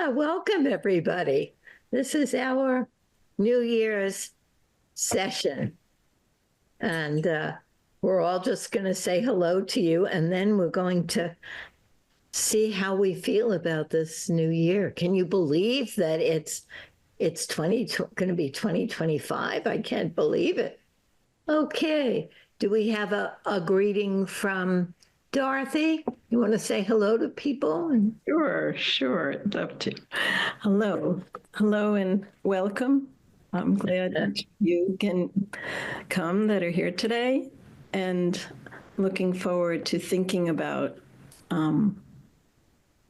Welcome everybody. This is our New Year's session. And we're all just going to say hello to you, and then we're going to see how we feel about this new year. Can you believe that it's going to be 2025? I can't believe it. Okay. Do we have a greeting from Dorothy? You want to say hello to people? Sure. I'd love to. Hello, and welcome. I'm glad that you can come that are here today, and looking forward to thinking about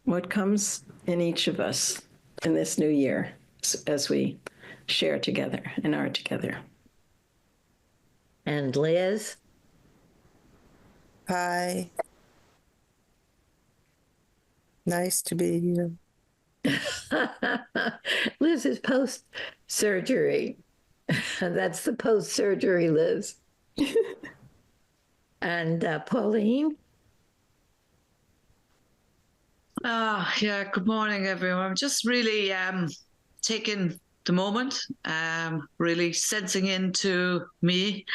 what comes in each of us in this new year as we share together and are together. And Liz? Hi. Nice to be here. Liz is post-surgery. That's the post-surgery Liz. And Pauline? Good morning, everyone. I'm just really taking the moment, really sensing into me,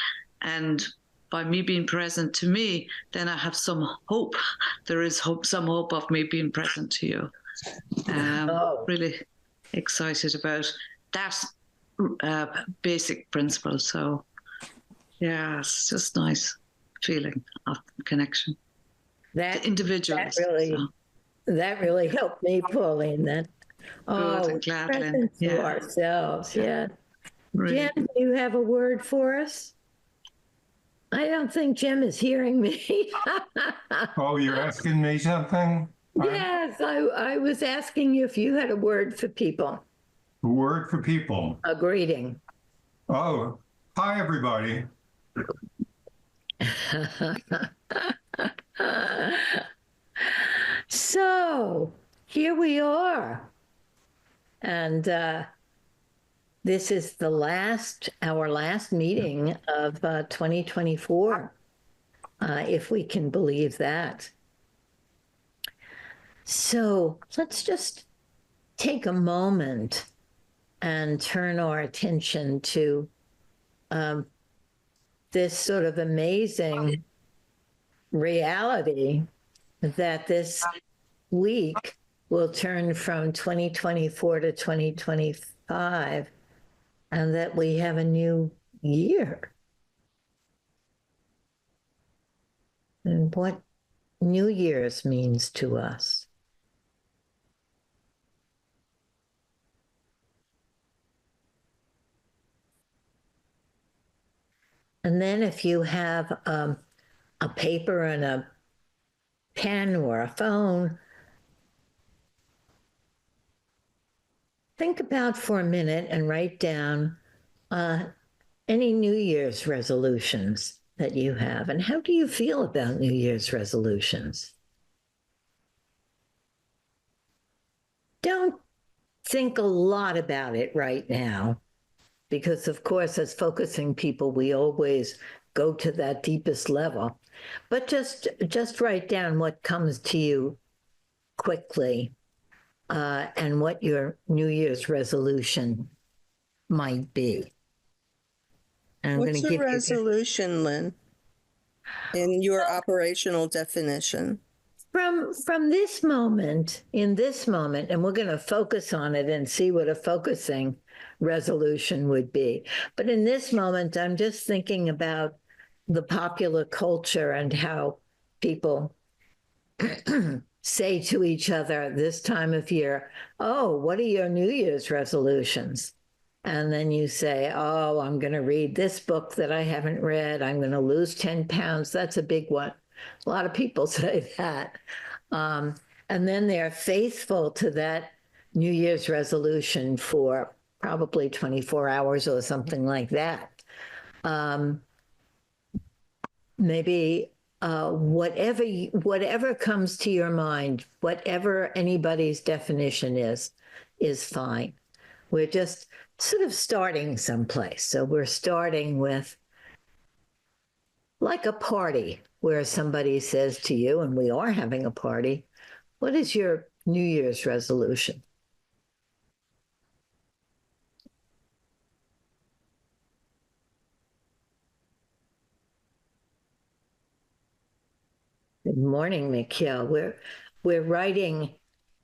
and by me being present to me, then I have some hope. There is hope, some hope of me being present to you. Really excited about that basic principle. So, it's just nice feeling of connection. That the individuals. That really helped me, Pauline. That Good, present to ourselves. Yeah. Really. Jem, do you have a word for us? I don't think Jem is hearing me. Oh, you're asking me something? Yes, I was asking you if you had a word for people. A word for people. A greeting. Oh, hi, everybody. So here we are. And this is our last meeting of 2024, if we can believe that. So let's just take a moment and turn our attention to this sort of amazing reality that this week will turn from 2024 to 2025, and that we have a new year. And what New Year's means to us. And then if you have a paper and a pen or a phone, think about for a minute and write down any New Year's resolutions that you have. And how do you feel about New Year's resolutions? Don't think a lot about it right now, because of course, as focusing people, we always go to that deepest level. But just write down what comes to you quickly, and what your New Year's resolution might be. And What's a resolution, Lynn, in your operational definition? From this moment, in this moment, and we're going to focus on it and see what a focusing resolution would be. But in this moment, I'm just thinking about the popular culture and how people say to each other this time of year, oh, what are your New Year's resolutions? And then you say, oh, I'm going to read this book that I haven't read. I'm going to lose 10 pounds. That's a big one. A lot of people say that. And then they're faithful to that New Year's resolution for probably 24 hours or something like that. Maybe whatever comes to your mind, whatever anybody's definition is fine. We're just sort of starting someplace. So we're starting with like a party where somebody says to you, and we are having a party, what is your New Year's resolution? morning, Mikhail. We're writing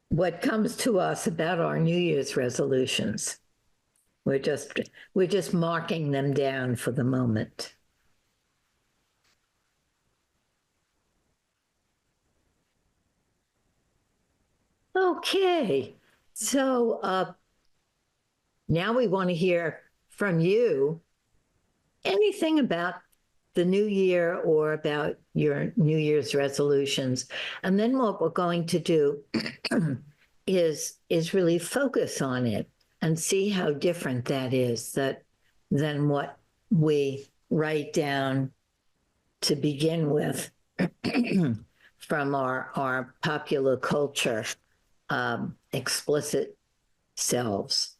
what comes to us about our New Year's resolutions. We're just marking them down for the moment. Okay, so now we want to hear from you anything about the new year or about your New Year's resolutions. And then what we're going to do is really focus on it and see how different that is than what we write down to begin with from our popular culture explicit selves.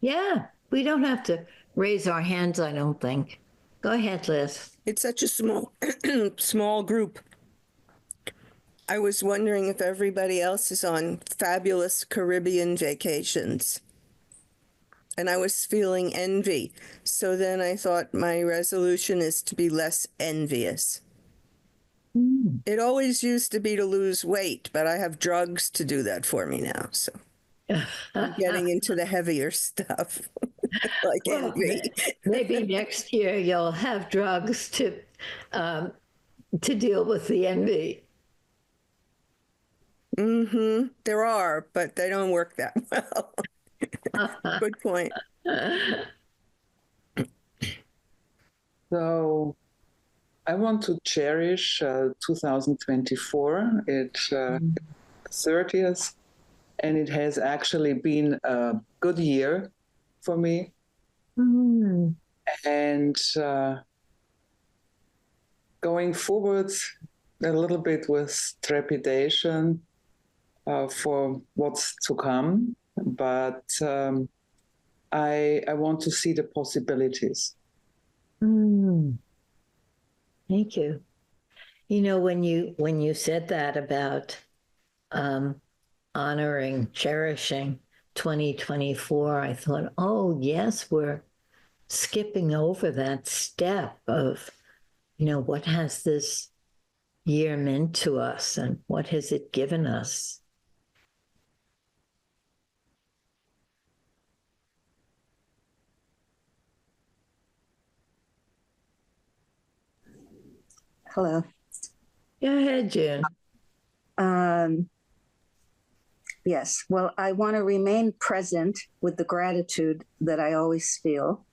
Yeah, we don't have to raise our hands, I don't think. Go ahead, Liz. It's such a small group. I was wondering if everybody else is on fabulous Caribbean vacations. And I was feeling envy. So then I thought my resolution is to be less envious. It always used to be to lose weight, but I have drugs to do that for me now. So I'm getting into the heavier stuff, like envy. Maybe next year you'll have drugs to deal with the envy. There are, but they don't work that well. Good point. So I want to cherish 2024. It's 30th, and it has actually been a good year for me. And going forward a little bit with trepidation for what's to come, but I want to see the possibilities. Thank you. You know, when you said that about honoring, cherishing 2024, I thought, oh yes, we're skipping over that step of, you know, what has this year meant to us and what has it given us? Hello. Go ahead, June. Yes, well, I want to remain present with the gratitude that I always feel.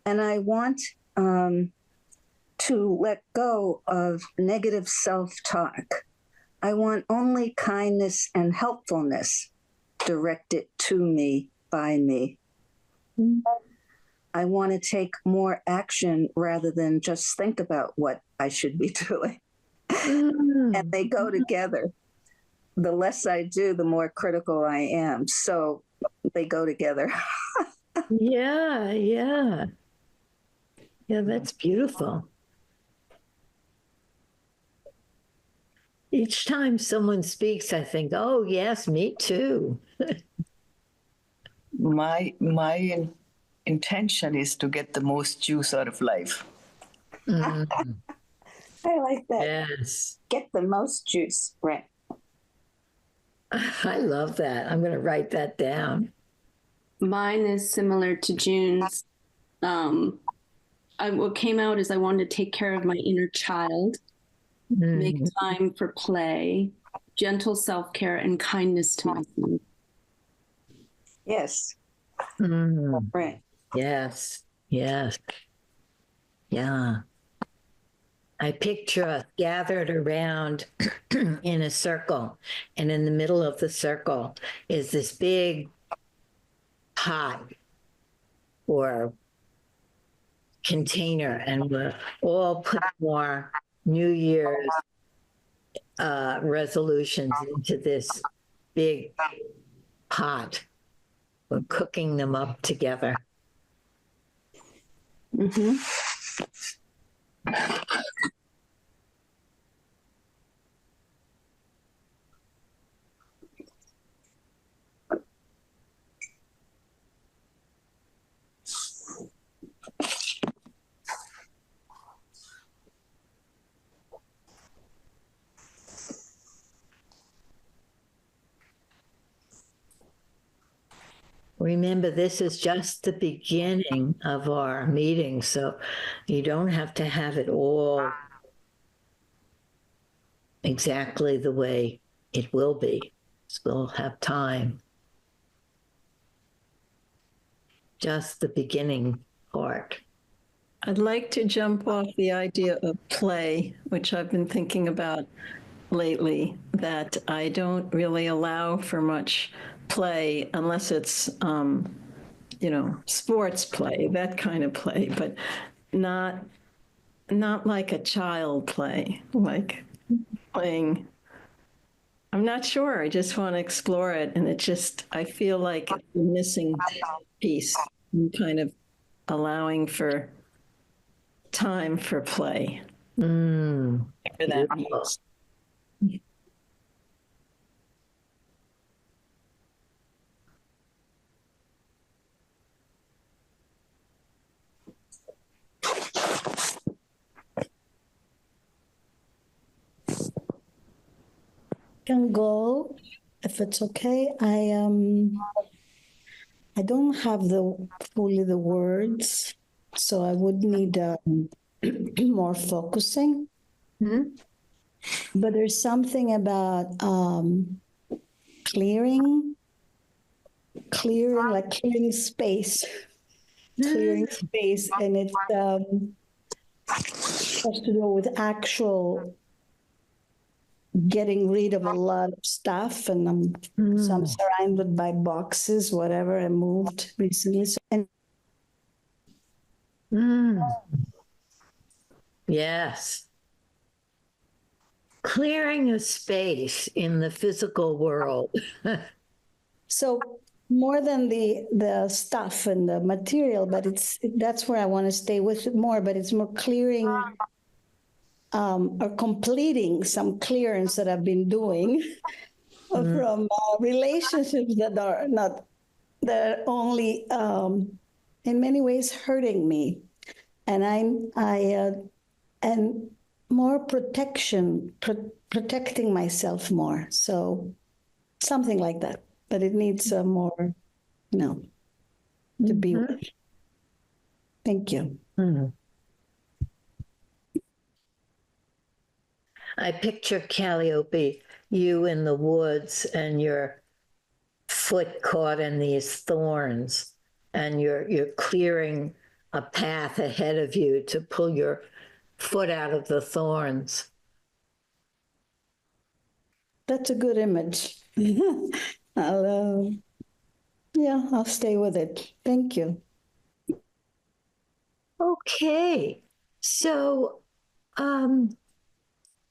And I want to let go of negative self-talk. I want only kindness and helpfulness directed to me, by me. I want to take more action rather than just think about what I should be doing. And they go together. The less I do, the more critical I am. So they go together. Yeah, that's beautiful. Each time someone speaks, I think, oh, yes, me too. My intention is to get the most juice out of life. I like that. Yes. Get the most juice, right? I love that. I'm going to write that down. Mine is similar to June's. What came out is I wanted to take care of my inner child, make time for play, gentle self-care, and kindness to myself. Yes. Right. Yes. Yeah. I picture us gathered around in a circle, and in the middle of the circle is this big pot or container, and we're all putting our New Year's resolutions into this big pot. We're cooking them up together. Mhm. Remember, this is just the beginning of our meeting, so you don't have to have it all exactly the way it will be. We'll have time. Just the beginning part. I'd like to jump off the idea of play, which I've been thinking about lately, that I don't really allow for much play unless it's, sports play, that kind of play, but not like a child play, like playing. I'm not sure. I just want to explore it. And I feel like it's a missing piece. I'm kind of allowing for time for play. Mm, For that beautiful. means. Can go if it's okay. I don't have fully the words, so I would need more focusing. Mhm. But there's something about clearing space, clearing space, and it has to do with actual getting rid of a lot of stuff, and so I'm surrounded by boxes, whatever. I moved recently, Yes. Clearing a space in the physical world. so more than the stuff and the material, but that's where I want to stay with it more. But it's more clearing or completing some clearance that I've been doing from relationships that are only in many ways hurting me, and and more protecting myself more. So something like that, but it needs more, to be with. Thank you. I picture Calliope, you in the woods and your foot caught in these thorns, and you're clearing a path ahead of you to pull your foot out of the thorns. That's a good image. I'll stay with it. Thank you. Okay, so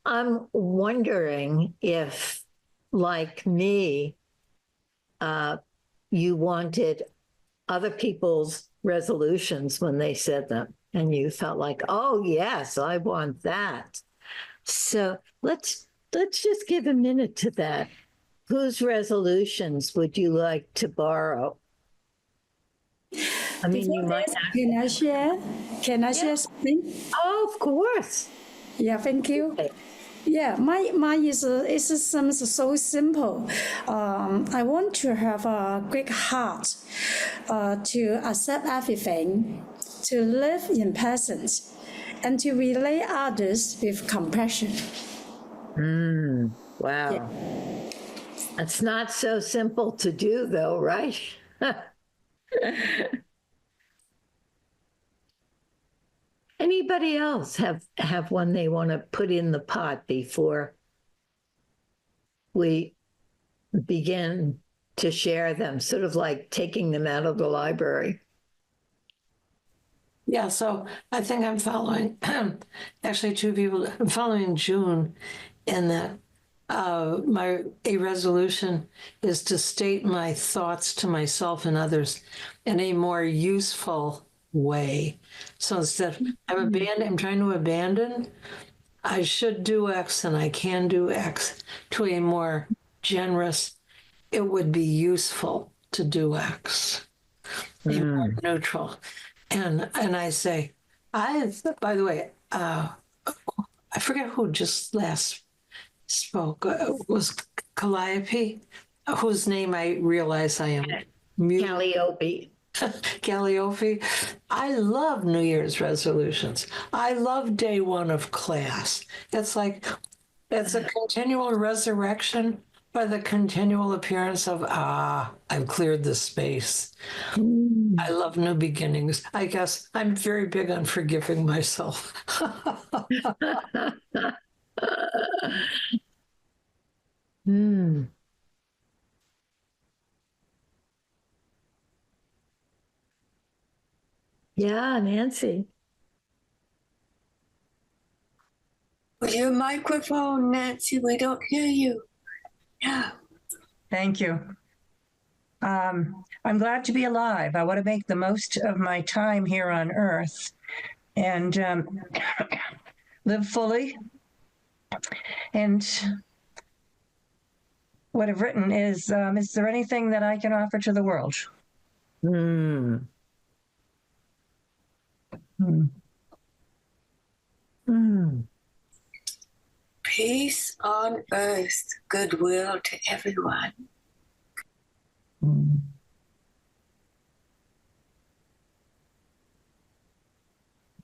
I'm wondering if, like me, you wanted other people's resolutions when they said them, and you felt like, oh yes, I want that. So let's just give a minute to that. Whose resolutions would you like to borrow? I mean, you might not. Can I share? Can I share something? Oh, of course. Yeah, thank you. Okay. Yeah, mine is so simple. I want to have a great heart, to accept everything, to live in presence, and to relate others with compassion. Wow. Yeah. It's not so simple to do, though, right? Anybody else have one they want to put in the pot before we begin to share them, sort of like taking them out of the library? Yeah, so I think I'm following, actually two people, I'm following June in that a resolution is to state my thoughts to myself and others in a more useful way. So instead of I'm trying to abandon, I should do X and I can do X, to a more generous, it would be useful to do X, a more neutral. And I say, by the way, I forget who just last spoke. Was Calliope, whose name I realize I am mute. Calliope. Calliope. I love New Year's resolutions. I love day one of class. It's like, it's a continual resurrection by the continual appearance of, I've cleared the space. I love new beginnings. I guess I'm very big on forgiving myself. Yeah, Nancy. With your microphone, Nancy, we don't hear you. Yeah. Thank you. I'm glad to be alive. I want to make the most of my time here on Earth and live fully. And what I've written is there anything that I can offer to the world? Peace on earth, goodwill to everyone.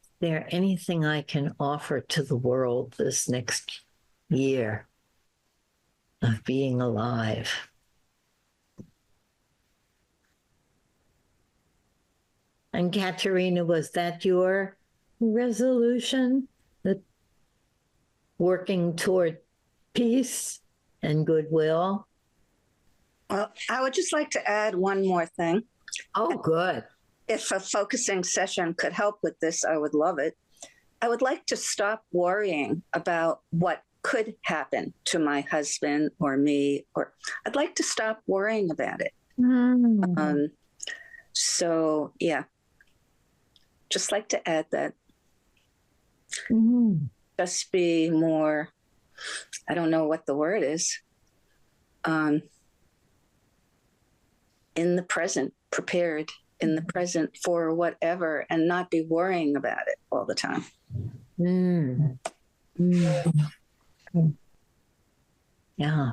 Is there anything I can offer to the world this next year of being alive? And Katerina, was that your resolution? That working toward peace and goodwill? Well, I would just like to add one more thing. Oh, good. If a focusing session could help with this, I would love it. I would like to stop worrying about what could happen to my husband or me, or I'd like to stop worrying about it. So, yeah, just like to add that. Just be more, I don't know what the word is, in the present, prepared in the present for whatever, and not be worrying about it all the time. Yeah.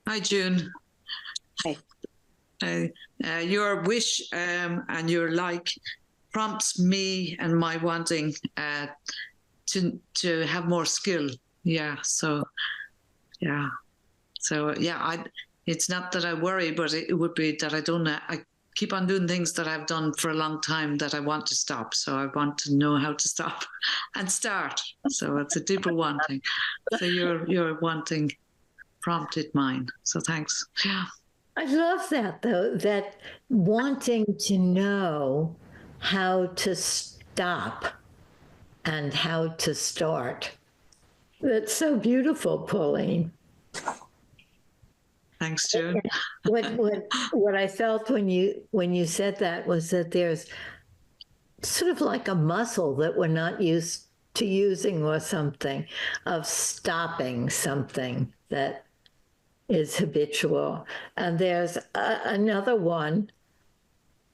Hi, June. Hi. Your wish and your like prompts me and my wanting to have more skill. Yeah. So, yeah. So, yeah, it's not that I worry, but it would be that I keep on doing things that I've done for a long time that I want to stop. So I want to know how to stop and start. So it's a deeper wanting. So your wanting prompted mine. So thanks. Yeah. I love that, though, that wanting to know how to stop and how to start. That's so beautiful, Pauline. Thanks, June. What I felt when you said that was that there's sort of like a muscle that we're not used to using, or something, of stopping something that is habitual. And there's another one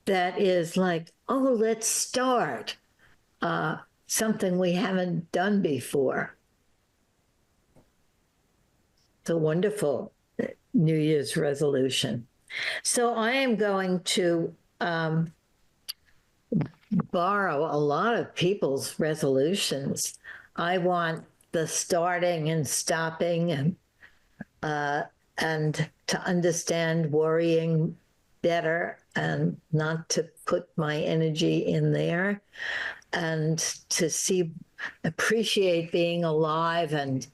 that is like, oh, let's start something we haven't done before. It's a wonderful New Year's resolution. So I am going to borrow a lot of people's resolutions. I want the starting and stopping, and to understand worrying better and not to put my energy in there, and to appreciate being alive and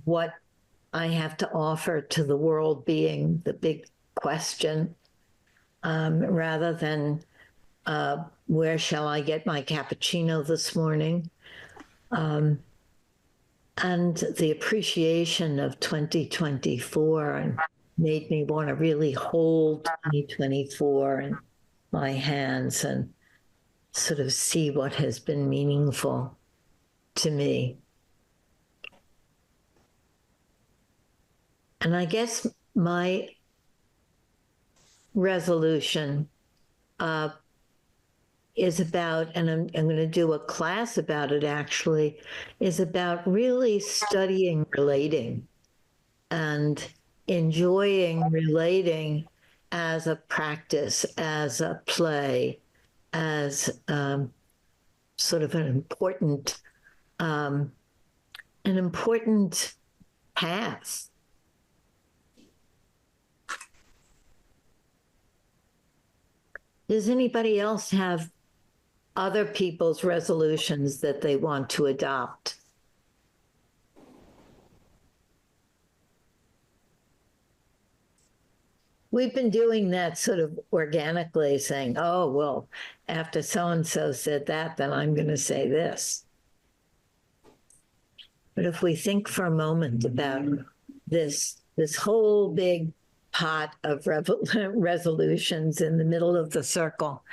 what I have to offer to the world being the big question, rather than where shall I get my cappuccino this morning? and the appreciation of 2024 and made me want to really hold 2024 in my hands and sort of see what has been meaningful to me. And I guess my resolution is about, and I'm going to do a class about it actually, is about really studying relating and enjoying relating as a practice, as a play, as sort of an important path. Does anybody else have other people's resolutions that they want to adopt? We've been doing that sort of organically, saying, oh, well, after so-and-so said that, then I'm going to say this. But if we think for a moment about this whole big pot of resolutions in the middle of the circle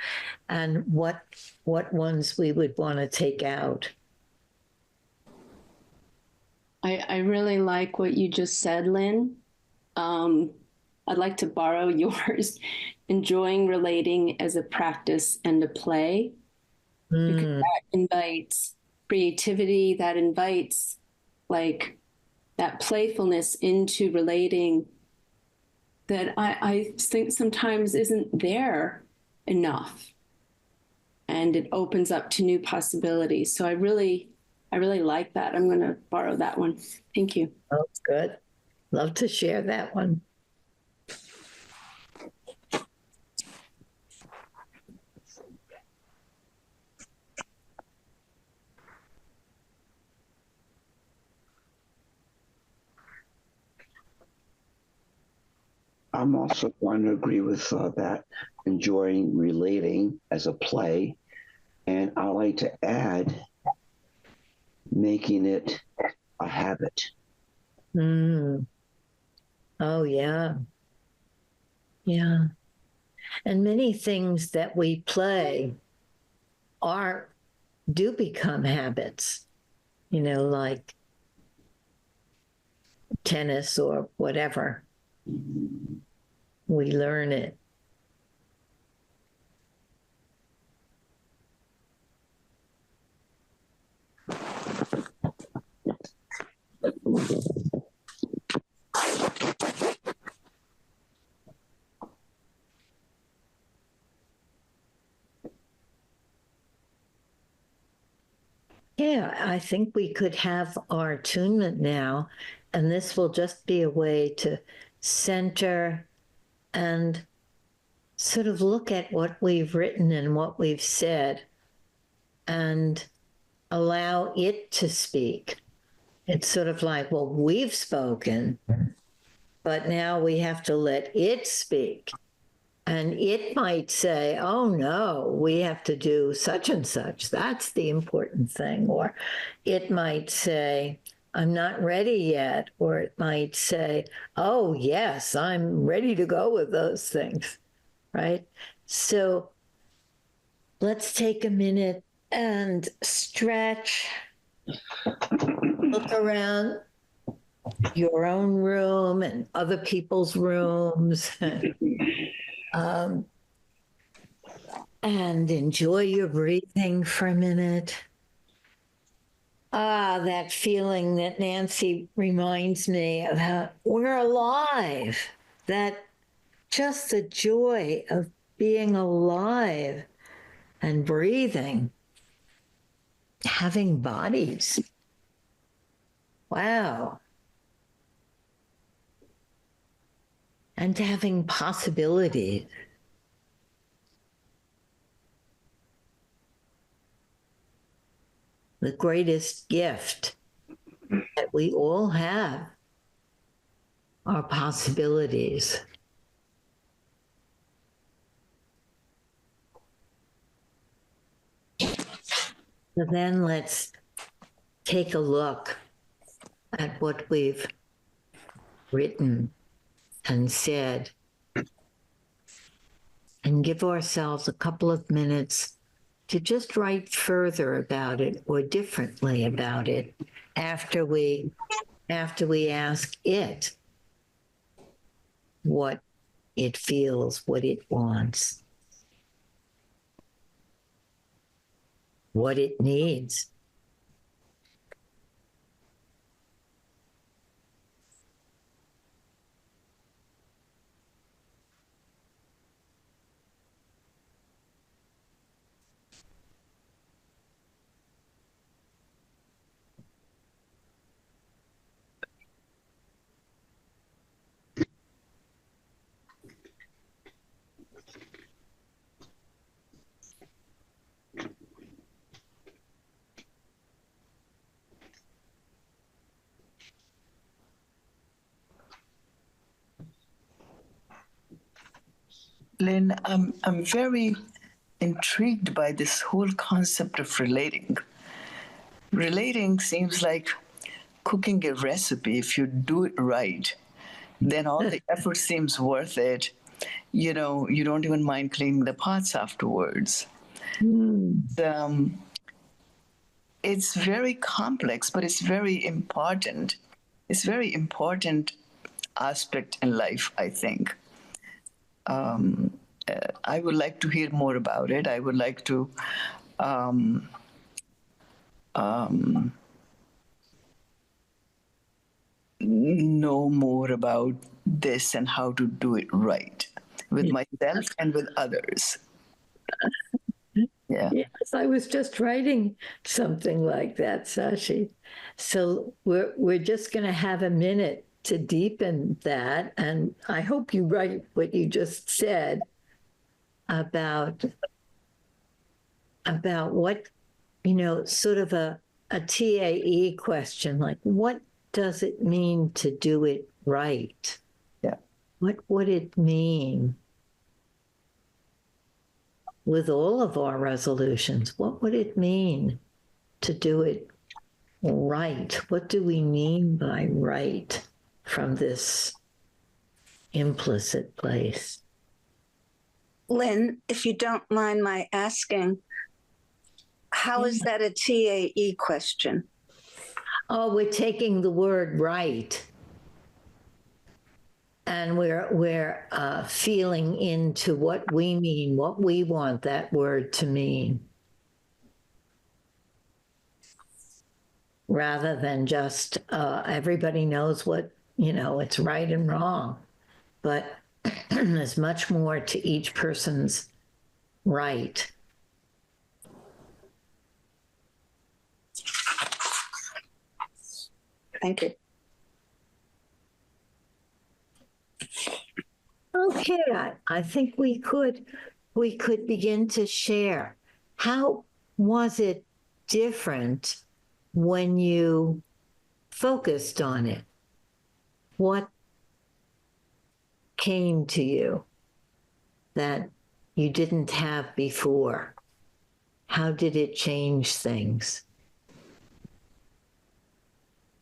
and what ones we would want to take out. I really like what you just said, Lynn. I'd like to borrow yours, enjoying relating as a practice and a play, because that invites creativity, that invites like that playfulness into relating that I think sometimes isn't there enough. And it opens up to new possibilities. So I really like that. I'm going to borrow that one. Thank you. That's good. Love to share that one. I'm also going to agree with that, enjoying relating as a play. And I like to add, making it a habit. Oh, yeah. Yeah. And many things that we play do become habits, like tennis or whatever. We learn it. Yeah, I think we could have our attunement now, and this will just be a way to center and sort of look at what we've written and what we've said and allow it to speak. It's sort of like, well, we've spoken, but now we have to let it speak. And it might say, oh, no, we have to do such and such. That's the important thing. Or it might say, I'm not ready yet. Or it might say, oh, yes, I'm ready to go with those things, right? So let's take a minute and stretch, look around your own room and other people's rooms. And enjoy your breathing for a minute. That feeling that Nancy reminds me of, how we're alive, that just the joy of being alive and breathing, having bodies. Wow. And having possibilities. The greatest gift that we all have are possibilities. So then let's take a look at what we've written and said and give ourselves a couple of minutes to just write further about it or differently about it after we ask it what it feels, what it wants, what it needs. Lynn, I'm very intrigued by this whole concept of relating. Relating seems like cooking a recipe. If you do it right, then all the effort seems worth it. You know, you don't even mind cleaning the pots afterwards. It's very complex, but it's very important. It's very important aspect in life, I think. I would like to hear more about it. I would like to know more about this and how to do it right with myself and with others. Yeah. Yes, I was just writing something like that, Sashi. So we're just going to have a minute to deepen that, and I hope you write what you just said about what, sort of a TAE question, like what does it mean to do it right? Yeah. What would it mean with all of our resolutions? What would it mean to do it right? What do we mean by right from this implicit place? Lynn, if you don't mind my asking, how is that a TAE question? Oh, we're taking the word right, and we're feeling into what we mean, what we want that word to mean, rather than just everybody knows what, it's right and wrong, but there's much more to each person's right. Thank you. Okay, I think we could begin to share. How was it different when you focused on it? What came to you that you didn't have before? How did it change things?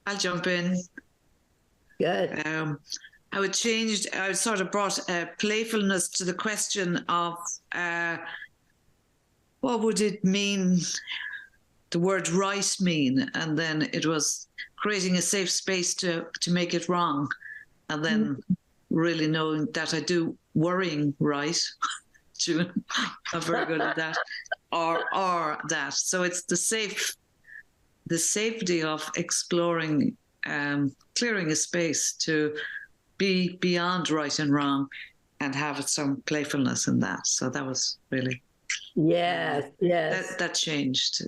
I'll jump in. Good. I would sort of brought playfulness to the question of what would it mean, the word right mean, and then it was creating a safe space to make it wrong, and then really knowing that I do worrying right. June, I'm very good at that, or that. So it's the safety of exploring, clearing a space to be beyond right and wrong and have some playfulness in that. So that was really, yes. That changed,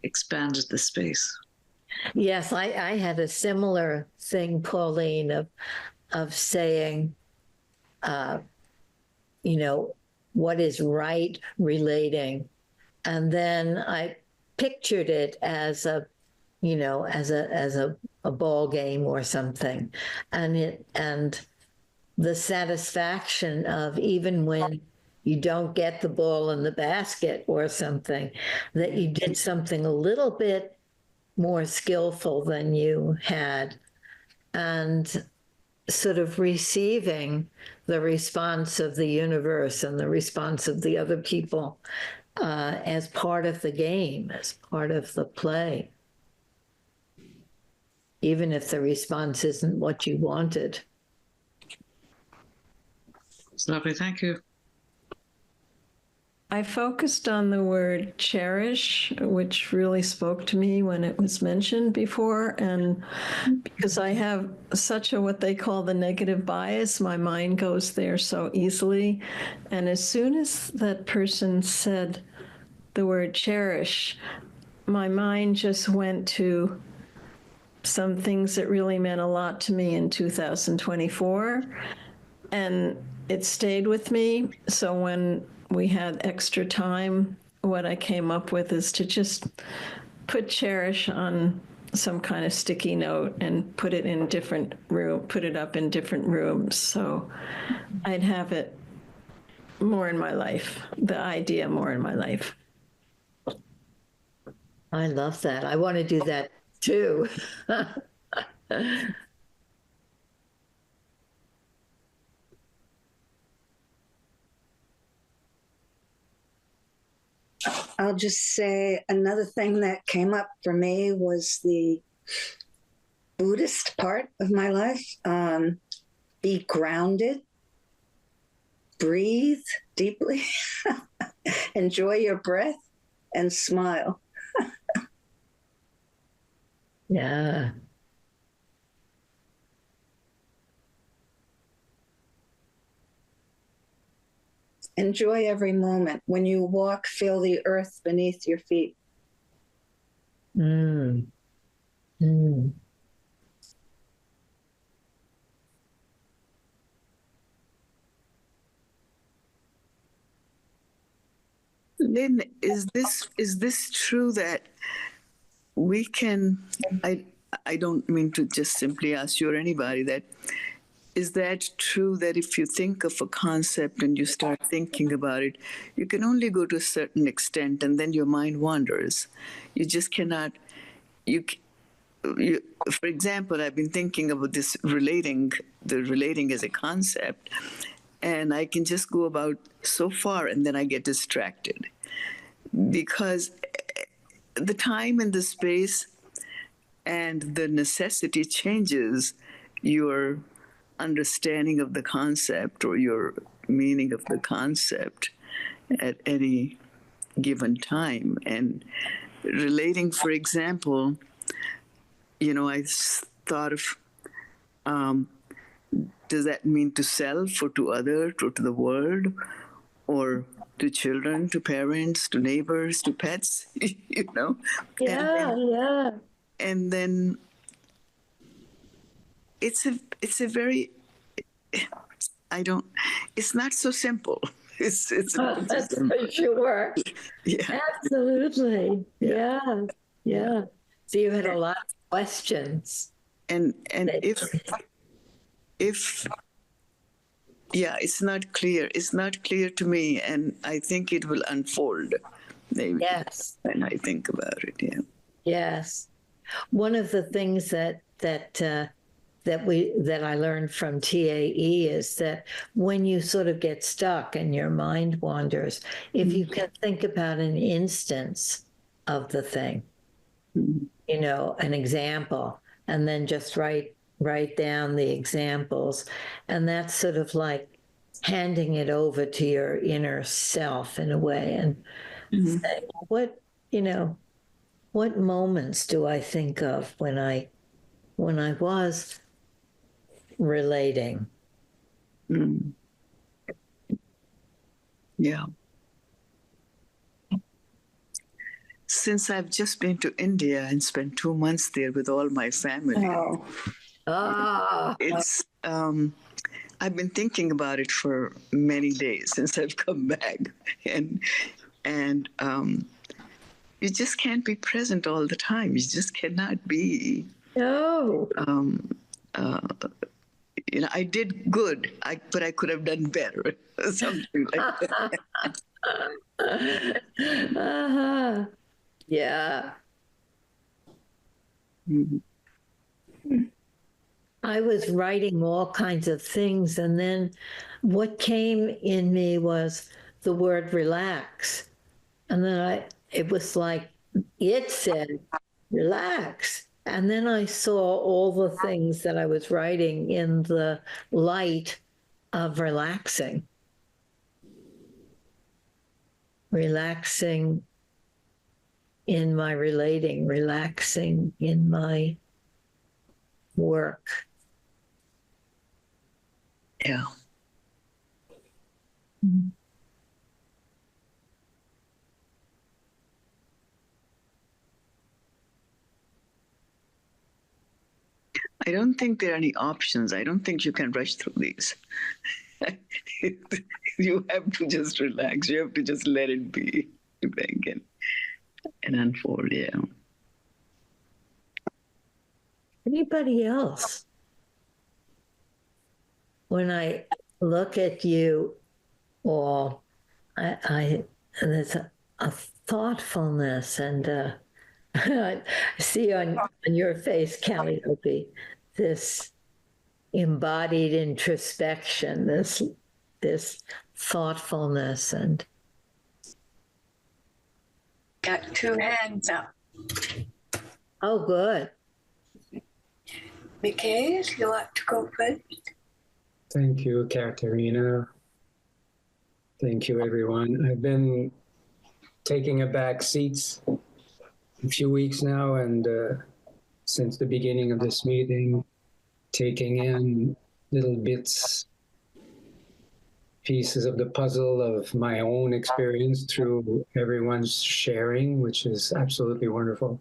expanded the space. Yes, I had a similar thing, Pauline, of saying, what is right relating, and then I pictured it as a ball game or something, and the satisfaction of, even when you don't get the ball in the basket or something, that you did something a little bit more skillful than you had, and sort of receiving the response of the universe and the response of the other people as part of the game, as part of the play, even if the response isn't what you wanted. It's lovely. Thank you. I focused on the word cherish, which really spoke to me when it was mentioned before. And because I have such a, what they call the negative bias, my mind goes there so easily. And as soon as that person said the word cherish, my mind just went to some things that really meant a lot to me in 2024. And it stayed with me. So when we had extra time, what I came up with is to just put cherish on some kind of sticky note and put it in different room, put it up in different rooms. So I'd have it more in my life, the idea more in my life. I love that. I want to do that too. I'll just say another thing that came up for me was the Buddhist part of my life. Be grounded, breathe deeply, enjoy your breath, and smile. Yeah. Enjoy every moment. When you walk, feel the earth beneath your feet. Mm. Mm. Lynn, is this true that we can? I don't mean to just simply ask you or anybody that. Is that true that if you think of a concept and you start thinking about it, you can only go to a certain extent and then your mind wanders? You just cannot, for example, I've been thinking about this relating as a concept, and I can just go about so far and then I get distracted because the time and the space and the necessity changes your understanding of the concept or your meaning of the concept at any given time. And relating, for example, I thought of, does that mean to self or to other, or to the world, or to children, to parents, to neighbors, to pets, Yeah. And then it's a very, it's not so simple. It's that's for sure. Yeah. Absolutely. Yeah. So you had a lot of questions. And if it's not clear. It's not clear to me, and I think it will unfold maybe. Yes. When I think about it, yeah. Yes. One of the things that I learned from TAE is that when you sort of get stuck and your mind wanders, if you can think about an instance of the thing, an example, and then just write down the examples, and that's sort of like handing it over to your inner self in a way, and say, what moments do I think of when I was relating? Yeah. Since I've just been to India and spent 2 months there with all my family, it's I've been thinking about it for many days since I've come back, and you just can't be present all the time. You just cannot be. No. I did good, but I could have done better. Something like that. Yeah. I was writing all kinds of things, and then what came in me was the word relax. And then it was like it said, relax. And then I saw all the things that I was writing in the light of relaxing. Relaxing in my relating, relaxing in my work. Yeah. I don't think there are any options. I don't think you can rush through these. You have to just relax. You have to just let it be, and unfold. Yeah. Anybody else? When I look at you all, there's a thoughtfulness, and I see on your face, Calliope, this embodied introspection, this thoughtfulness, and got 2 hands up. Oh, good. Mikhail, you want to go first? Thank you, Katerina. Thank you, everyone. I've been taking a back seat a few weeks now, and since the beginning of this meeting, taking in little bits, pieces of the puzzle of my own experience through everyone's sharing, which is absolutely wonderful.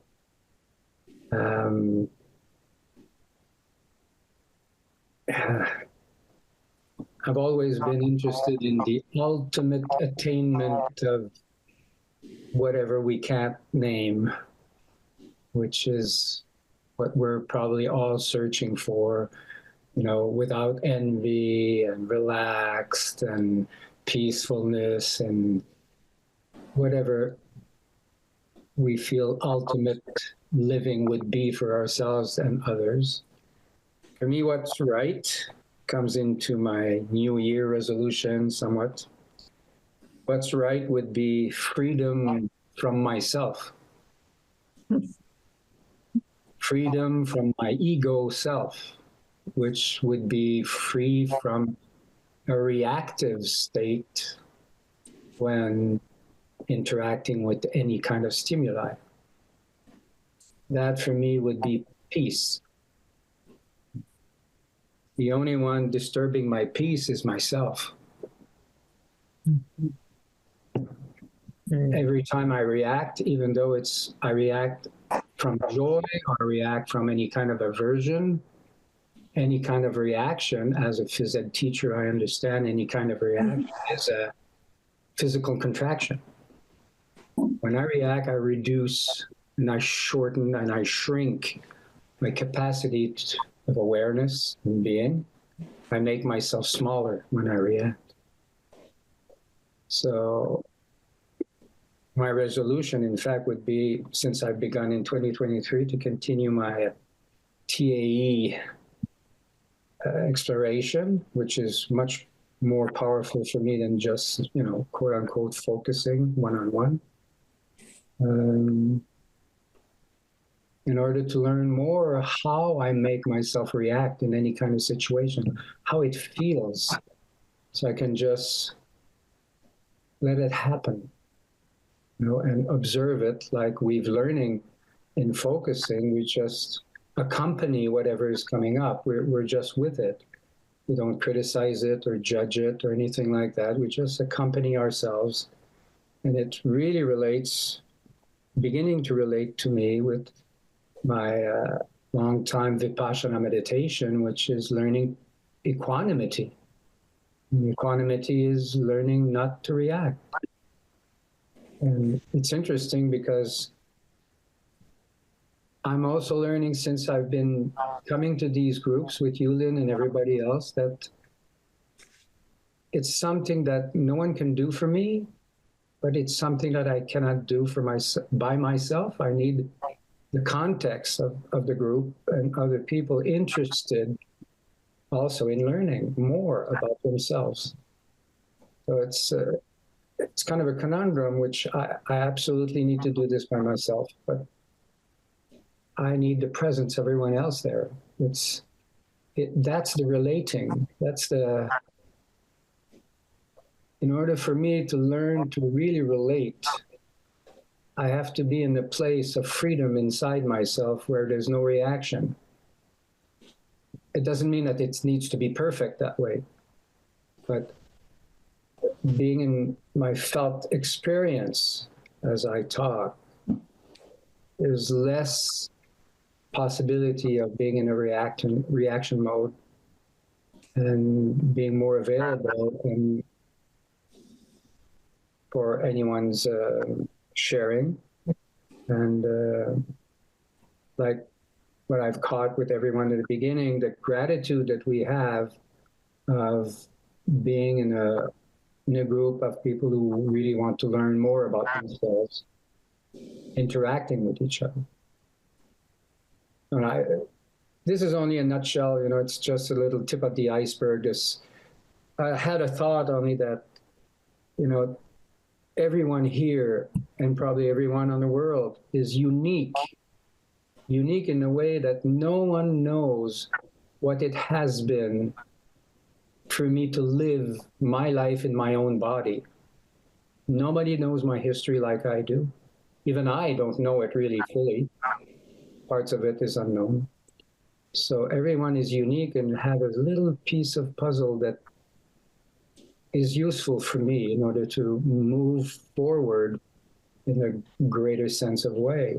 I've always been interested in the ultimate attainment of whatever we can't name, which is what we're probably all searching for, you know, without envy and relaxed and peacefulness and whatever we feel ultimate living would be for ourselves and others. For me, what's right comes into my New Year resolution somewhat. What's right would be freedom from myself. Freedom from my ego self, which would be free from a reactive state when interacting with any kind of stimuli. That for me would be peace. The only one disturbing my peace is myself. Every time I react, even though I react from joy or react from any kind of aversion, any kind of reaction, as a phys ed teacher, I understand any kind of reaction is a physical contraction. When I react, I reduce and I shorten and I shrink my capacity of awareness and being. I make myself smaller when I react. So my resolution, in fact, would be, since I've begun in 2023, to continue my TAE exploration, which is much more powerful for me than just, you know, quote unquote, focusing one-on-one. In order to learn more how I make myself react in any kind of situation, how it feels, so I can just let it happen, you know, and observe it like we've learning in focusing. We just accompany whatever is coming up. We're just with it. We don't criticize it or judge it or anything like that. We just accompany ourselves. And it really relates, beginning to relate to me with my long-time Vipassana meditation, which is learning equanimity. And equanimity is learning not to react. And it's interesting because I'm also learning, since I've been coming to these groups with you, Lynn, and everybody else, that it's something that no one can do for me, but it's something that I cannot do for by myself. I need the context of the group and other people interested also in learning more about themselves. So it's kind of a conundrum, which I absolutely need to do this by myself, but I need the presence of everyone else there. That's the relating. In order for me to learn to really relate, I have to be in a place of freedom inside myself where there's no reaction. It doesn't mean that it needs to be perfect that way, but being in my felt experience as I talk, there's less possibility of being in a reaction mode and being more available and for anyone's sharing. And like what I've caught with everyone at the beginning, the gratitude that we have of being in a group of people who really want to learn more about themselves, interacting with each other. And this is only a nutshell, it's just a little tip of the iceberg. I had a thought only that, everyone here and probably everyone on the world is unique in a way that no one knows what it has been for me to live my life in my own body. Nobody knows my history like I do. Even I don't know it really fully. Parts of it is unknown. So everyone is unique and have a little piece of puzzle that is useful for me in order to move forward in a greater sense of way.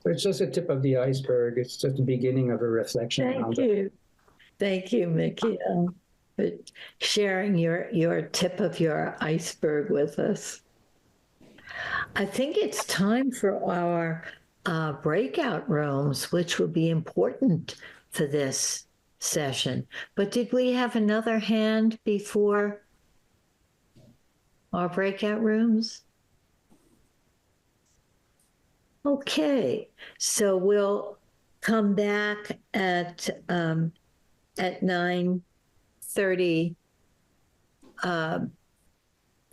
It's just a tip of the iceberg. It's just the beginning of a reflection. Thank you. Thank you, Mickey, for sharing your tip of your iceberg with us. I think it's time for our breakout rooms, which will be important for this session. But did we have another hand before our breakout rooms? Okay, so we'll come back at 9:30.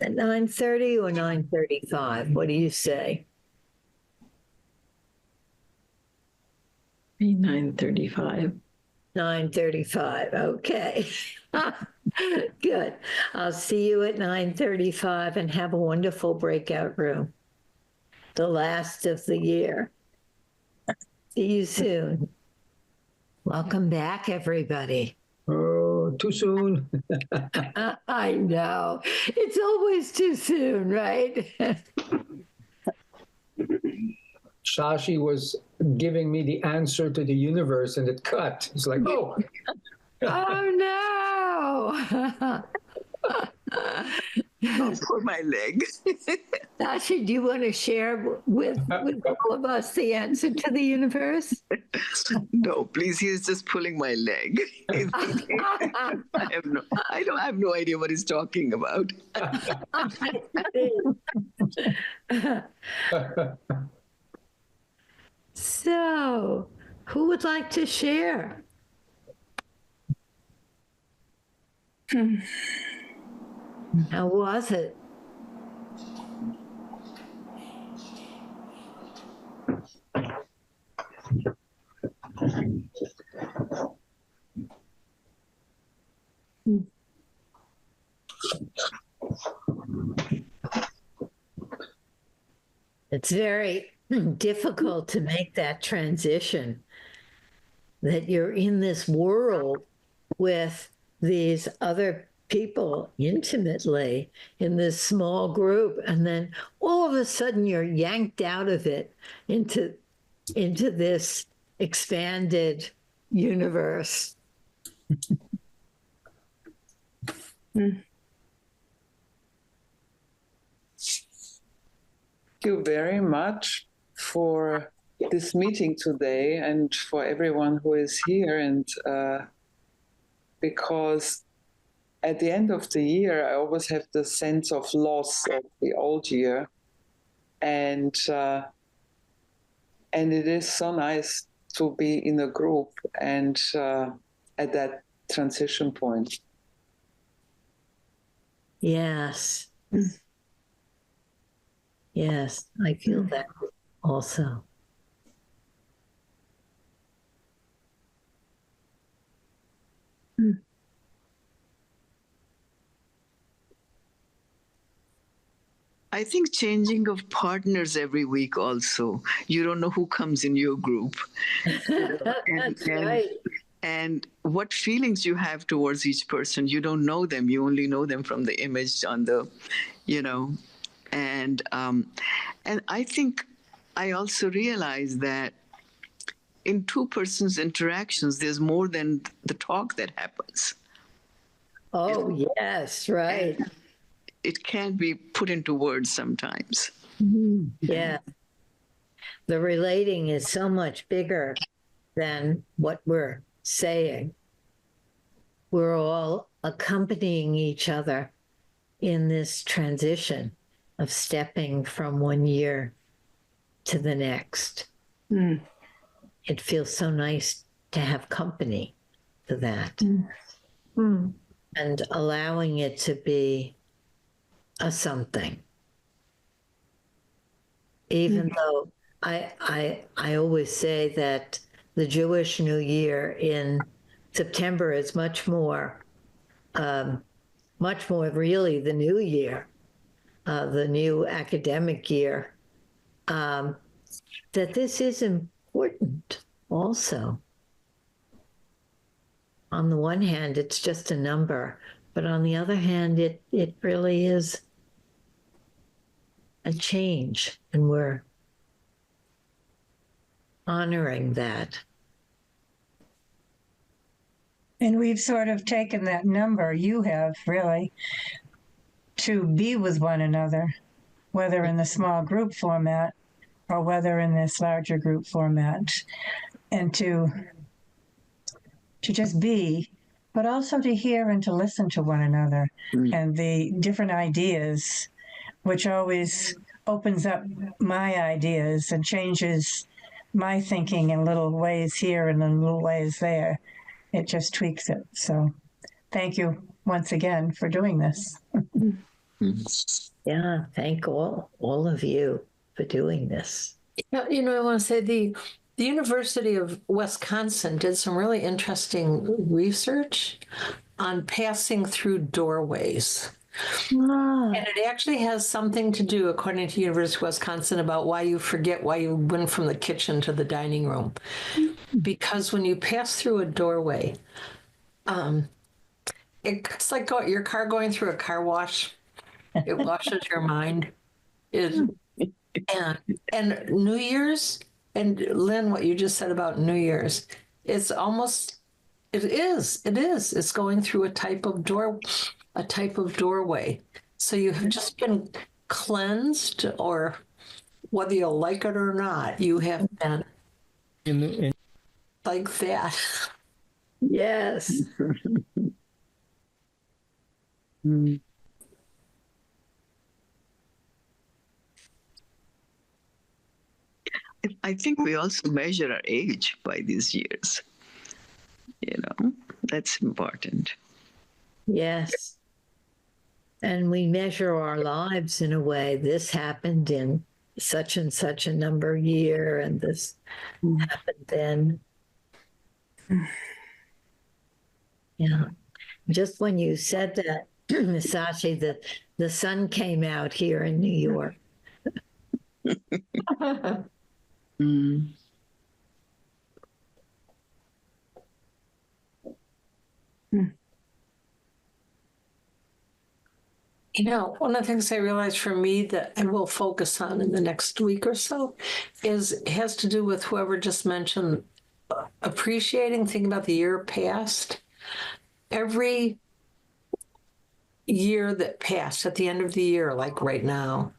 At 9:30 or 9:35? What do you say? 9:35. 9:35. Okay. Good. I'll see you at 9:35 and have a wonderful breakout room. The last of the year. See you soon. Welcome back, everybody. Oh, too soon. I know. It's always too soon, right? Shashi was giving me the answer to the universe and it cut. It's like, oh. Oh, no. For my leg. Shashi, do you want to share with all of us the answer to the universe? No, please. He's just pulling my leg. I have no idea what he's talking about. So, who would like to share? How was it? It's very difficult to make that transition, that you're in this world with these other people intimately in this small group, and then all of a sudden you're yanked out of it into this expanded universe. Thank you very much for this meeting today and for everyone who is here. And because at the end of the year, I always have the sense of loss of the old year. And And it is so nice to be in a group and at that transition point. Yes. Yes, I feel that also. I think changing of partners every week also. You don't know who comes in your group. That's right. And what feelings you have towards each person. You don't know them. You only know them from the image on the, and I think I also realize that in two persons' interactions, there's more than the talk that happens. Oh, yes, right. And it can't be put into words sometimes. Yeah. The relating is so much bigger than what we're saying. We're all accompanying each other in this transition of stepping from one year to the next. It feels so nice to have company to that. And allowing it to be a something. Even though I always say that the Jewish New Year in September is much more really the new year, the new academic year, that this is important also. On the one hand, it's just a number, but on the other hand, it really is a change, and we're honoring that. And we've sort of taken that number, you have really, to be with one another, whether in the small group format or whether in this larger group format, and to just be, but also to hear and to listen to one another and the different ideas, which always opens up my ideas and changes my thinking in little ways here and in little ways there. It just tweaks it. So thank you once again for doing this. Yeah, thank all of you for doing this. I want to say the University of Wisconsin did some really interesting research on passing through doorways. And it actually has something to do, according to University of Wisconsin, about why you forget why you went from the kitchen to the dining room. Because when you pass through a doorway, it's like your car going through a car wash. It washes your mind. And New Year's, and Lynn, what you just said about New Year's, it's going through a type of doorway. So you have just been cleansed, or whether you like it or not, you have been like that. Yes. I think we also measure our age by these years. That's important. Yes. And we measure our lives in a way. This happened in such and such a number year, and this happened then. Yeah. Just when you said that, Misashi, that the sun came out here in New York. One of the things I realized for me that I will focus on in the next week or so has to do with whoever just mentioned appreciating, thinking about the year past. Every year that passed, at the end of the year, like right now,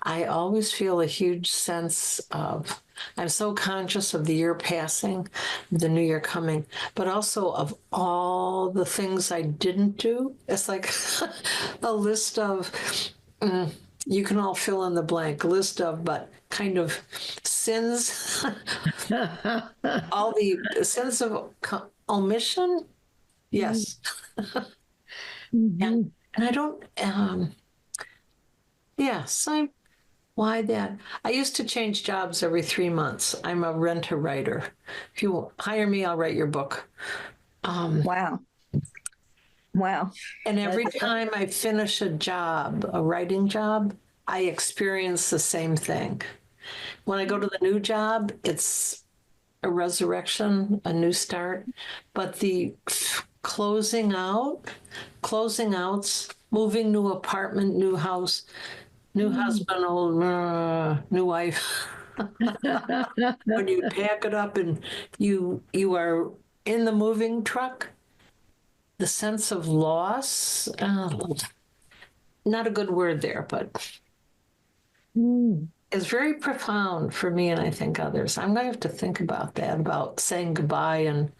I always feel a huge sense of, I'm so conscious of the year passing, the new year coming, but also of all the things I didn't do. It's like a list of, you can all fill in the blank list of, but kind of sins, all the sins of omission. Yes. And I don't, why that? I used to change jobs every 3 months. I'm a rent-a-writer. If you hire me, I'll write your book. Wow. And every time I finish a job, a writing job, I experience the same thing. When I go to the new job, it's a resurrection, a new start. But the closing outs, moving new apartment, new house, new husband, new wife. When you pack it up and you are in the moving truck, the sense of loss, not a good word there, but it's very profound for me and I think others. I'm going to have to think about that, about saying goodbye and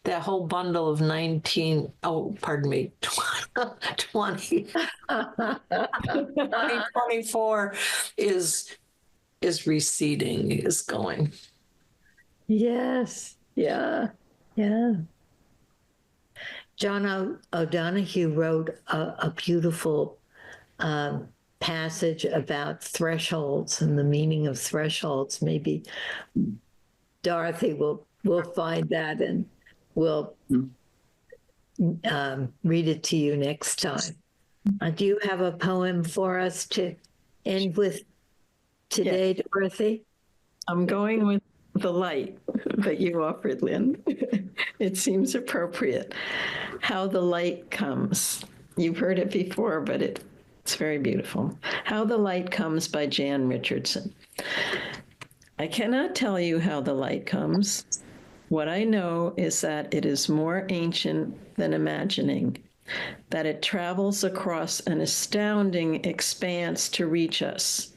that whole bundle of 2024 is receding, is going. Yes. Yeah. John O'Donohue wrote a beautiful passage about thresholds and the meaning of thresholds. Maybe Dorothy will find that and we'll read it to you next time. Do you have a poem for us to end with today, yes. Dorothy? I'm going with the light that you offered, Lynn. It seems appropriate. How the Light Comes. You've heard it before, but it's very beautiful. How the Light Comes by Jan Richardson. I cannot tell you how the light comes. What I know is that it is more ancient than imagining, that it travels across an astounding expanse to reach us,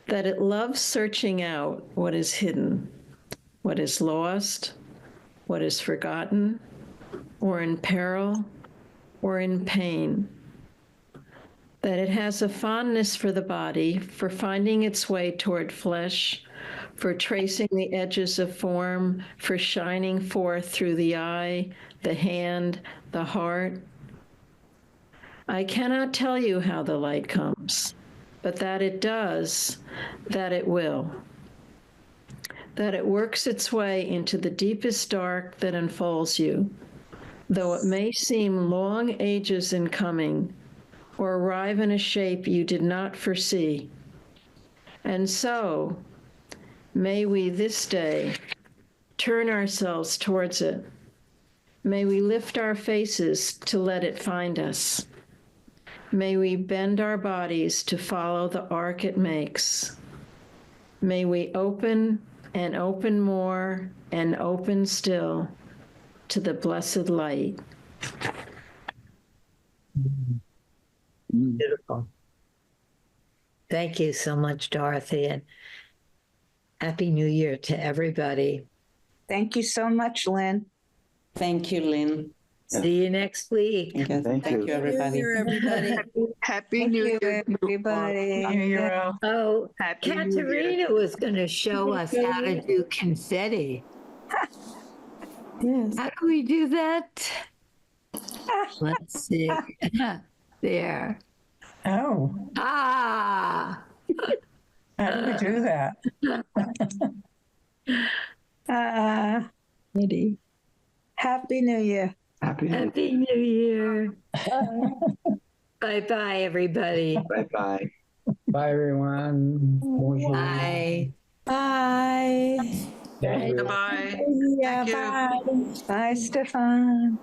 that it loves searching out what is hidden, what is lost, what is forgotten, or in peril, or in pain, that it has a fondness for the body, for finding its way toward flesh, for tracing the edges of form, for shining forth through the eye, the hand, the heart. I cannot tell you how the light comes, but that it does, that it will. That it works its way into the deepest dark that enfolds you, though it may seem long ages in coming, or arrive in a shape you did not foresee. And so, may we this day turn ourselves towards it. May we lift our faces to let it find us. May we bend our bodies to follow the arc it makes. May we open and open more and open still to the blessed light. Beautiful. Thank you so much, Dorothy, and Happy New Year to everybody. Thank you so much, Lynn. Thank you, Lynn. See you next week. Thank you, everybody. Happy New Year, everybody. New Year, all. Oh, Happy New Year. Katerina was going to show us how to do confetti. Yes. How do we do that? Let's see. There. Oh, Ah. how do we do that? Ready. Happy New Year. Happy New Year. Bye-bye, everybody. Bye-bye. Bye, everyone. Bonjour. Bye. Bye. Thank you. Bye-bye. Yeah, Thank you. bye. Bye, Stefan.